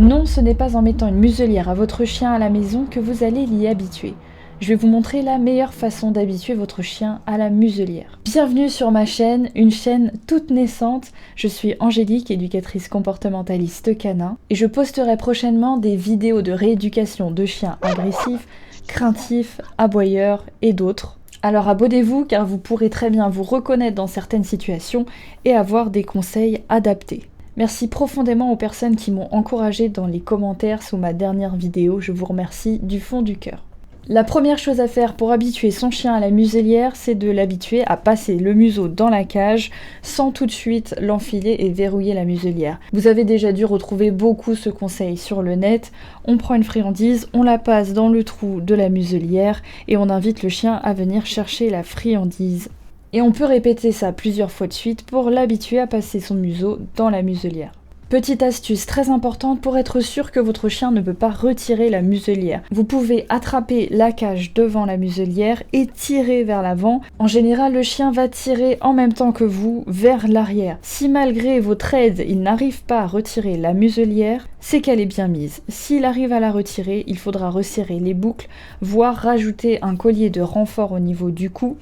Non, ce n'est pas en mettant une muselière à votre chien à la maison que vous allez l'y habituer. Je vais vous montrer la meilleure façon d'habituer votre chien à la muselière. Bienvenue sur ma chaîne, une chaîne toute naissante. Je suis Angélique, éducatrice comportementaliste canin, et je posterai prochainement des vidéos de rééducation de chiens agressifs, craintifs, aboyeurs et d'autres. Alors abonnez-vous car vous pourrez très bien vous reconnaître dans certaines situations et avoir des conseils adaptés. Merci profondément aux personnes qui m'ont encouragée dans les commentaires sous ma dernière vidéo, je vous remercie du fond du cœur. La première chose à faire pour habituer son chien à la muselière, c'est de l'habituer à passer le museau dans la cage sans tout de suite l'enfiler et verrouiller la muselière. Vous avez déjà dû retrouver beaucoup ce conseil sur le net. On prend une friandise, on la passe dans le trou de la muselière et on invite le chien à venir chercher la friandise. Et on peut répéter ça plusieurs fois de suite pour l'habituer à passer son museau dans la muselière. Petite astuce très importante pour être sûr que votre chien ne peut pas retirer la muselière. Vous pouvez attraper la cage devant la muselière et tirer vers l'avant. En général, le chien va tirer en même temps que vous vers l'arrière. Si malgré votre aide, il n'arrive pas à retirer la muselière, c'est qu'elle est bien mise. S'il arrive à la retirer, il faudra resserrer les boucles, voire rajouter un collier de renfort au niveau du cou.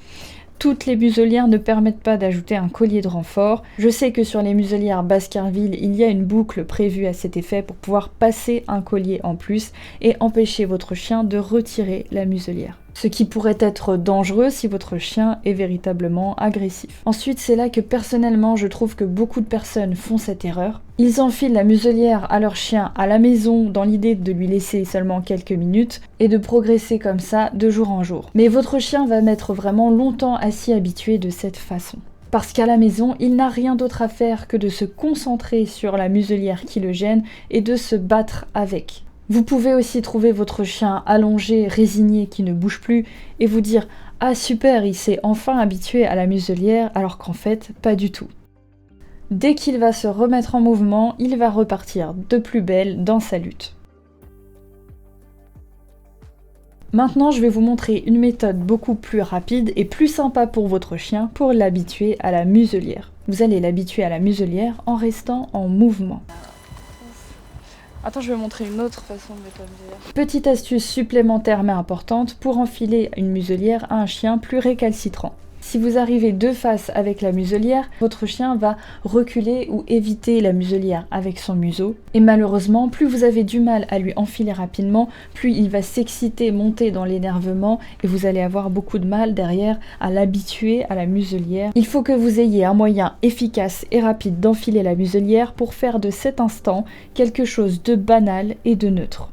Toutes les muselières ne permettent pas d'ajouter un collier de renfort. Je sais que sur les muselières Baskerville, il y a une boucle prévue à cet effet pour pouvoir passer un collier en plus et empêcher votre chien de retirer la muselière. Ce qui pourrait être dangereux si votre chien est véritablement agressif. Ensuite, c'est là que personnellement, je trouve que beaucoup de personnes font cette erreur. Ils enfilent la muselière à leur chien à la maison dans l'idée de lui laisser seulement quelques minutes et de progresser comme ça de jour en jour. Mais votre chien va mettre vraiment longtemps à s'y habituer de cette façon. Parce qu'à la maison, il n'a rien d'autre à faire que de se concentrer sur la muselière qui le gêne et de se battre avec. Vous pouvez aussi trouver votre chien allongé, résigné, qui ne bouge plus, et vous dire « Ah super, il s'est enfin habitué à la muselière », alors qu'en fait, pas du tout. Dès qu'il va se remettre en mouvement, il va repartir de plus belle dans sa lutte. Maintenant, je vais vous montrer une méthode beaucoup plus rapide et plus sympa pour votre chien pour l'habituer à la muselière. Vous allez l'habituer à la muselière en restant en mouvement. Attends, je vais montrer une autre façon de mettre la muselière. Petite astuce supplémentaire mais importante pour enfiler une muselière à un chien plus récalcitrant. Si vous arrivez de face avec la muselière, votre chien va reculer ou éviter la muselière avec son museau. Et malheureusement, plus vous avez du mal à lui enfiler rapidement, plus il va s'exciter, monter dans l'énervement et vous allez avoir beaucoup de mal derrière à l'habituer à la muselière. Il faut que vous ayez un moyen efficace et rapide d'enfiler la muselière pour faire de cet instant quelque chose de banal et de neutre.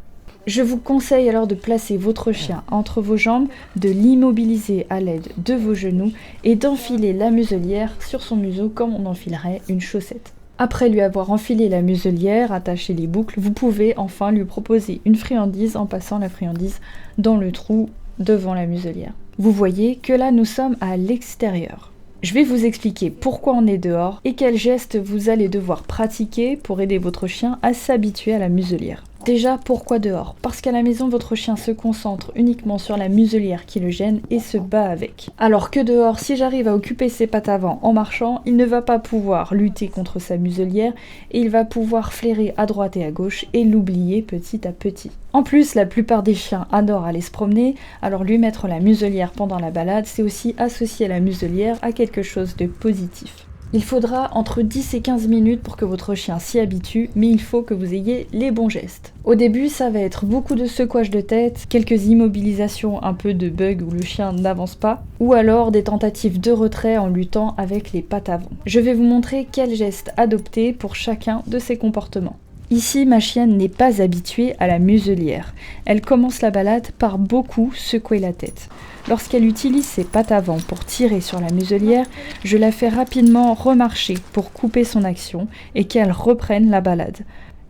Je vous conseille alors de placer votre chien entre vos jambes, de l'immobiliser à l'aide de vos genoux et d'enfiler la muselière sur son museau comme on enfilerait une chaussette. Après lui avoir enfilé la muselière, attaché les boucles, vous pouvez enfin lui proposer une friandise en passant la friandise dans le trou devant la muselière. Vous voyez que là nous sommes à l'extérieur. Je vais vous expliquer pourquoi on est dehors et quels gestes vous allez devoir pratiquer pour aider votre chien à s'habituer à la muselière. Déjà, pourquoi dehors? Parce qu'à la maison, votre chien se concentre uniquement sur la muselière qui le gêne et se bat avec. Alors que dehors, si j'arrive à occuper ses pattes avant en marchant, il ne va pas pouvoir lutter contre sa muselière et il va pouvoir flairer à droite et à gauche et l'oublier petit à petit. En plus, la plupart des chiens adorent aller se promener, alors lui mettre la muselière pendant la balade, c'est aussi associer la muselière à quelque chose de positif. Il faudra entre 10 et 15 minutes pour que votre chien s'y habitue, mais il faut que vous ayez les bons gestes. Au début, ça va être beaucoup de secouages de tête, quelques immobilisations, un peu de bug où le chien n'avance pas, ou alors des tentatives de retrait en luttant avec les pattes avant. Je vais vous montrer quels gestes adopter pour chacun de ces comportements. Ici, ma chienne n'est pas habituée à la muselière. Elle commence la balade par beaucoup secouer la tête. Lorsqu'elle utilise ses pattes avant pour tirer sur la muselière, je la fais rapidement remarcher pour couper son action et qu'elle reprenne la balade.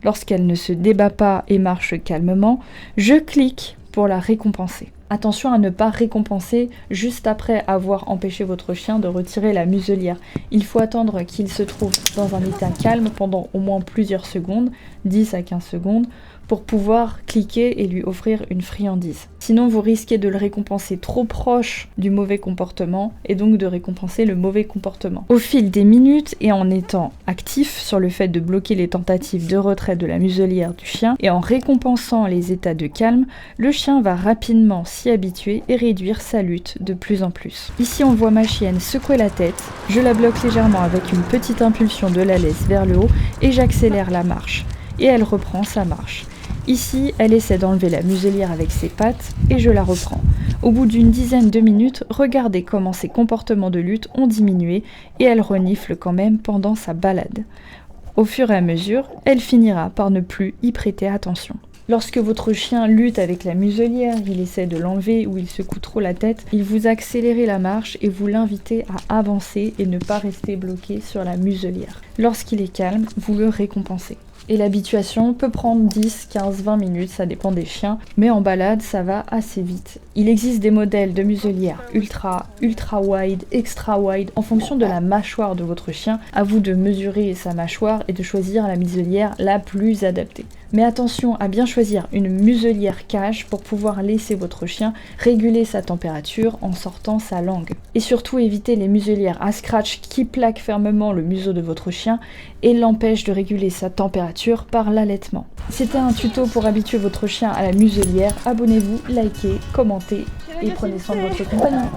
Lorsqu'elle ne se débat pas et marche calmement, je clique pour la récompenser. Attention à ne pas récompenser juste après avoir empêché votre chien de retirer la muselière. Il faut attendre qu'il se trouve dans un état calme pendant au moins plusieurs secondes. 10 à 15 secondes, pour pouvoir cliquer et lui offrir une friandise. Sinon, vous risquez de le récompenser trop proche du mauvais comportement et donc de récompenser le mauvais comportement. Au fil des minutes et en étant actif sur le fait de bloquer les tentatives de retrait de la muselière du chien et en récompensant les états de calme, le chien va rapidement s'y habituer et réduire sa lutte de plus en plus. Ici, on voit ma chienne secouer la tête, je la bloque légèrement avec une petite impulsion de la laisse vers le haut et j'accélère la marche. Et elle reprend sa marche. Ici, elle essaie d'enlever la muselière avec ses pattes et je la reprends. Au bout d'une dizaine de minutes, regardez comment ses comportements de lutte ont diminué et elle renifle quand même pendant sa balade. Au fur et à mesure, elle finira par ne plus y prêter attention. Lorsque votre chien lutte avec la muselière, il essaie de l'enlever ou il secoue trop la tête, il vous accélérez la marche et vous l'invitez à avancer et ne pas rester bloqué sur la muselière. Lorsqu'il est calme, vous le récompensez. Et l'habituation peut prendre 10, 15, 20 minutes, ça dépend des chiens, mais en balade, ça va assez vite. Il existe des modèles de muselière ultra, ultra wide, extra wide, en fonction de la mâchoire de votre chien. À vous de mesurer sa mâchoire et de choisir la muselière la plus adaptée. Mais attention à bien choisir une muselière cage pour pouvoir laisser votre chien réguler sa température en sortant sa langue. Et surtout évitez les muselières à scratch qui plaquent fermement le museau de votre chien et l'empêchent de réguler sa température par l'allaitement. C'était un tuto pour habituer votre chien à la muselière. Abonnez-vous, likez, commentez et prenez soin de votre compagnon.